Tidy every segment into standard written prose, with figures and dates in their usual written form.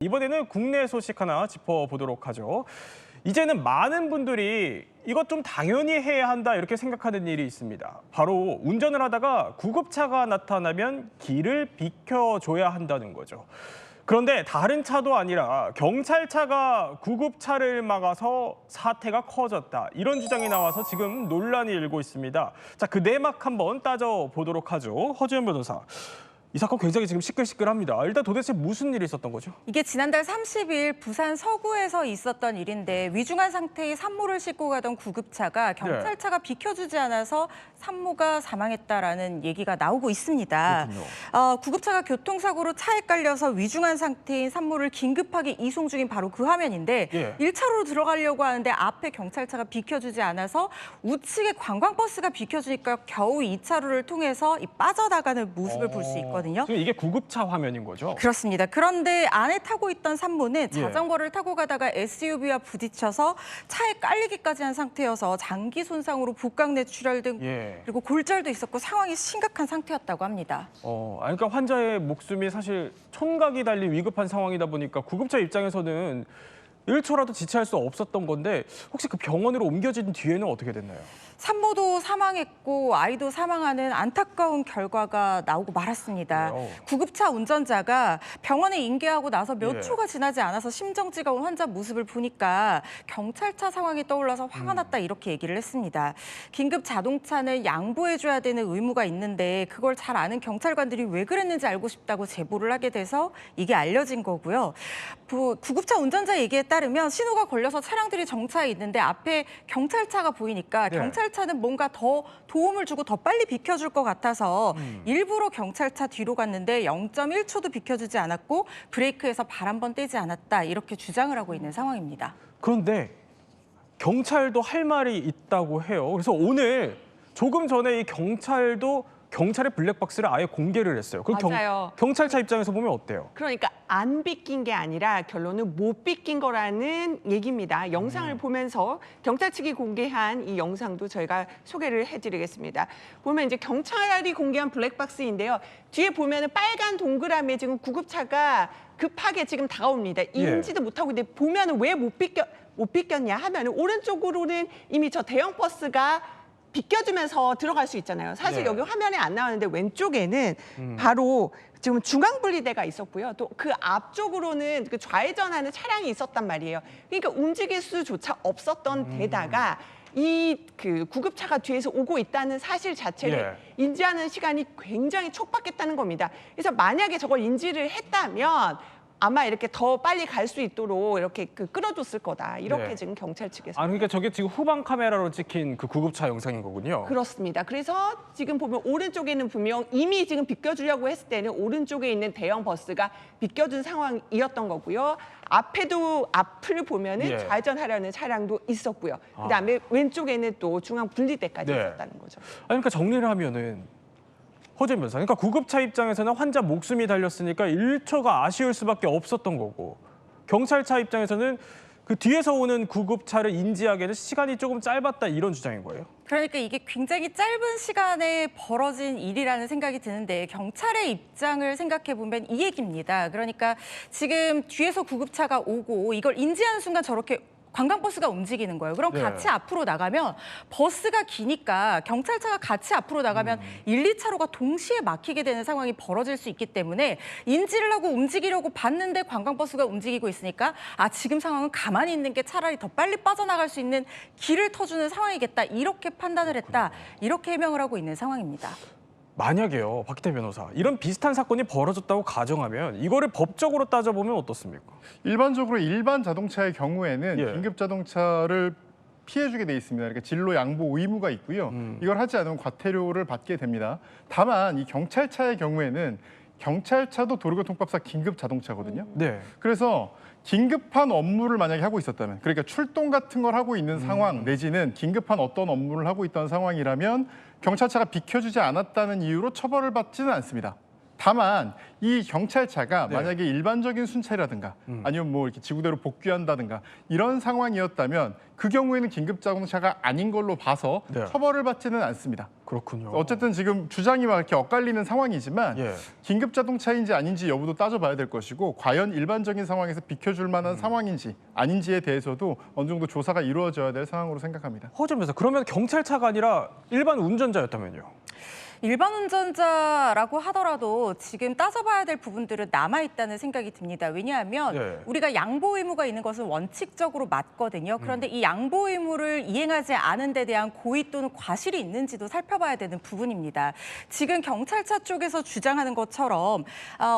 이번에는 국내 소식 하나 짚어보도록 하죠. 이제는 많은 분들이 이것 좀 당연히 해야 한다 이렇게 생각하는 일이 있습니다. 바로 운전을 하다가 구급차가 나타나면 길을 비켜줘야 한다는 거죠. 그런데 다른 차도 아니라 경찰차가 구급차를 막아서 사태가 커졌다. 이런 주장이 나와서 지금 논란이 일고 있습니다. 자, 그 내막 한번 따져보도록 하죠. 허지연 변호사. 이 사건 굉장히 지금 시끌시끌합니다. 일단 도대체 무슨 일이 있었던 거죠? 이게 지난달 30일 부산 서구에서 있었던 일인데 위중한 상태의 산모를 싣고 가던 구급차가 경찰차가 비켜주지 않아서 산모가 사망했다라는 얘기가 나오고 있습니다. 구급차가 교통사고로 차에 깔려서 위중한 상태인 산모를 긴급하게 이송 중인 바로 그 화면인데 1차로로 들어가려고 하는데 앞에 경찰차가 비켜주지 않아서 우측에 관광버스가 비켜주니까 겨우 2차로를 통해서 빠져나가는 모습을 볼 수 있거든요. 지금 이게 구급차 화면인 거죠? 그렇습니다. 그런데 안에 타고 있던 산모는 자전거를 타고 가다가 SUV와 부딪혀서 차에 깔리기까지 한 상태여서 장기 손상으로 복강 뇌출혈 등 그리고 골절도 있었고 상황이 심각한 상태였다고 합니다. 그러니까 환자의 목숨이 사실 촌각이 달린 위급한 상황이다 보니까 구급차 입장에서는 1초라도 지체할 수 없었던 건데 혹시 그 병원으로 옮겨진 뒤에는 어떻게 됐나요? 산모도 사망했고 아이도 사망하는 안타까운 결과가 나오고 말았습니다. 구급차 운전자가 병원에 인계하고 나서 몇 초가 지나지 않아서 심정지가 온 환자 모습을 보니까 경찰차 상황이 떠올라서 화가 났다 이렇게 얘기를 했습니다. 긴급 자동차는 양보해줘야 되는 의무가 있는데 그걸 잘 아는 경찰관들이 왜 그랬는지 알고 싶다고 제보를 하게 돼서 이게 알려진 거고요. 구급차 운전자 얘기에 따르면 신호가 걸려서 차량들이 정차해 있는데 앞에 경찰차가 보이니까 경찰차는 뭔가 더 도움을 주고 더 빨리 비켜줄 것 같아서 일부러 경찰차 뒤로 갔는데 0.1초도 비켜주지 않았고 브레이크에서 발 한 번 떼지 않았다 이렇게 주장을 하고 있는 상황입니다. 그런데 경찰도 할 말이 있다고 해요. 그래서 오늘 조금 전에 이 경찰의 블랙박스를 아예 공개를 했어요. 그럼 맞아요. 경찰차 입장에서 보면 어때요? 그러니까 안 비낀 게 아니라 결론은 못 비낀 거라는 얘기입니다. 영상을 보면서 경찰 측이 공개한 이 영상도 저희가 소개를 해드리겠습니다. 보면 이제 경찰이 공개한 블랙박스인데요. 뒤에 보면은 빨간 동그라미에 지금 구급차가 급하게 지금 다가옵니다. 인지도 못하고 근데 보면은 왜 못 비꼈냐 하면은 오른쪽으로는 이미 저 대형 버스가 비껴주면서 들어갈 수 있잖아요. 사실 여기 화면에 안 나오는데 왼쪽에는 바로 지금 중앙분리대가 있었고요. 또 그 앞쪽으로는 그 좌회전하는 차량이 있었단 말이에요. 그러니까 움직일 수조차 없었던 데다가 이 그 구급차가 뒤에서 오고 있다는 사실 자체를 인지하는 시간이 굉장히 촉박했다는 겁니다. 그래서 만약에 저걸 인지를 했다면 아마 이렇게 더 빨리 갈 수 있도록 이렇게 끌어줬을 거다. 이렇게 지금 경찰 측에서. 그러니까 저게 지금 후방 카메라로 찍힌 그 구급차 영상인 거군요. 그렇습니다. 그래서 지금 보면 오른쪽에는 분명 이미 지금 비껴주려고 했을 때는 오른쪽에 있는 대형 버스가 비껴준 상황이었던 거고요. 앞에도 앞을 보면은 좌회전하려는 차량도 있었고요. 그다음에 왼쪽에는 또 중앙 분리대까지 있었다는 거죠. 그러니까 정리를 하면은 허지연 변호사, 그러니까 구급차 입장에서는 환자 목숨이 달렸으니까 1초가 아쉬울 수밖에 없었던 거고 경찰차 입장에서는 그 뒤에서 오는 구급차를 인지하기에는 시간이 조금 짧았다 이런 주장인 거예요. 그러니까 이게 굉장히 짧은 시간에 벌어진 일이라는 생각이 드는데 경찰의 입장을 생각해 보면 이 얘기입니다. 그러니까 지금 뒤에서 구급차가 오고 이걸 인지하는 순간 저렇게 관광버스가 움직이는 거예요. 그럼 같이 앞으로 나가면 버스가 기니까 경찰차가 같이 앞으로 나가면 1, 2차로가 동시에 막히게 되는 상황이 벌어질 수 있기 때문에 인지를 하고 움직이려고 봤는데 관광버스가 움직이고 있으니까 지금 상황은 가만히 있는 게 차라리 더 빨리 빠져나갈 수 있는 길을 터주는 상황이겠다. 이렇게 판단을 했다. 이렇게 해명을 하고 있는 상황입니다. 만약에요, 박기태 변호사, 이런 비슷한 사건이 벌어졌다고 가정하면 이거를 법적으로 따져보면 어떻습니까? 일반적으로 일반 자동차의 경우에는 긴급 자동차를 피해주게 돼 있습니다. 그러니까 진로 양보 의무가 있고요. 이걸 하지 않으면 과태료를 받게 됩니다. 다만 이 경찰차의 경우에는 경찰차도 도로교통법상 긴급 자동차거든요. 그래서 긴급한 업무를 만약에 하고 있었다면, 그러니까 출동 같은 걸 하고 있는 상황 내지는 긴급한 어떤 업무를 하고 있던 상황이라면 경찰차가 비켜주지 않았다는 이유로 처벌을 받지는 않습니다. 다만 이 경찰차가 네. 만약에 일반적인 순찰이라든가 아니면 뭐 이렇게 지구대로 복귀한다든가 이런 상황이었다면 그 경우에는 긴급 자동차가 아닌 걸로 봐서 네. 처벌을 받지는 않습니다. 그렇군요. 어쨌든 지금 주장이 막 이렇게 엇갈리는 상황이지만 예. 긴급 자동차인지 아닌지 여부도 따져봐야 될 것이고 과연 일반적인 상황에서 비켜줄 만한 상황인지 아닌지에 대해서도 어느 정도 조사가 이루어져야 될 상황으로 생각합니다. 허준 변호사, 그러면 경찰차가 아니라 일반 운전자였다면요? 일반 운전자라고 하더라도 지금 따져봐야 될 부분들은 남아있다는 생각이 듭니다. 왜냐하면 예. 우리가 양보 의무가 있는 것은 원칙적으로 맞거든요. 그런데 이 양보 의무를 이행하지 않은 데 대한 고의 또는 과실이 있는지도 살펴봐야 되는 부분입니다. 지금 경찰차 쪽에서 주장하는 것처럼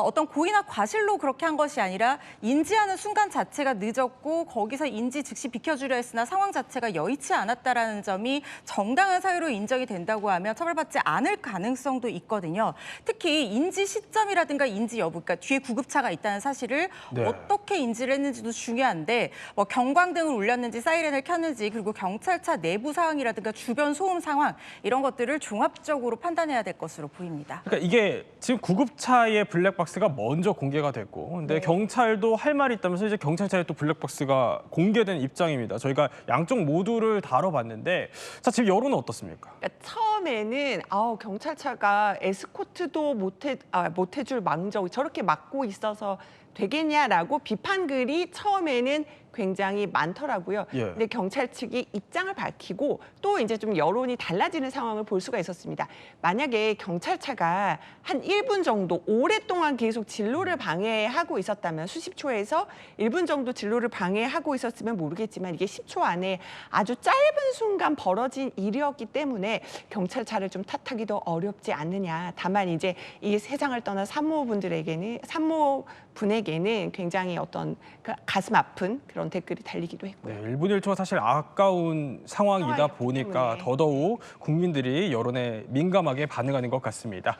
어떤 고의나 과실로 그렇게 한 것이 아니라 인지하는 순간 자체가 늦었고 거기서 인지 즉시 비켜주려 했으나 상황 자체가 여의치 않았다라는 점이 정당한 사유로 인정이 된다고 하면 처벌받지 않을 가능성도 있거든요. 특히 인지 시점이라든가 인지 여부, 그러니까 뒤에 구급차가 있다는 사실을 네. 어떻게 인지를 했는지도 중요한데 뭐 경광등을 울렸는지 사이렌을 켰는지 그리고 경찰차 내부 상황이라든가 주변 소음 상황 이런 것들을 종합적으로 판단해야 될 것으로 보입니다. 그러니까 이게 지금 구급차의 블랙박스가 먼저 공개가 됐고, 근데 경찰도 할 말이 있다면서 이제 경찰차에 또 블랙박스가 공개된 입장입니다. 저희가 양쪽 모두를 다뤄봤는데, 자 지금 여론은 어떻습니까? 그러니까 처음에는 경찰차가 에스코트도 못해줄 망정 저렇게 막고 있어서 되겠냐라고 비판글이 처음에는 굉장히 많더라고요. 예. 근데 경찰 측이 입장을 밝히고 또 이제 좀 여론이 달라지는 상황을 볼 수가 있었습니다. 만약에 경찰차가 한 1분 정도 오랫동안 계속 진로를 방해하고 있었다면 수십 초에서 1분 정도 진로를 방해하고 있었으면 모르겠지만 이게 10초 안에 아주 짧은 순간 벌어진 일이었기 때문에 경찰차를 좀 탓하기도 어렵지 않느냐. 다만 이제 이 세상을 떠난 산모분에게는 굉장히 어떤 가슴 아픈 그런 댓글이 달리기도 했고요. 네, 1분 1초가 사실 아까운 상황이다 상황이었기 보니까 때문에. 더더욱 국민들이 여론에 민감하게 반응하는 것 같습니다.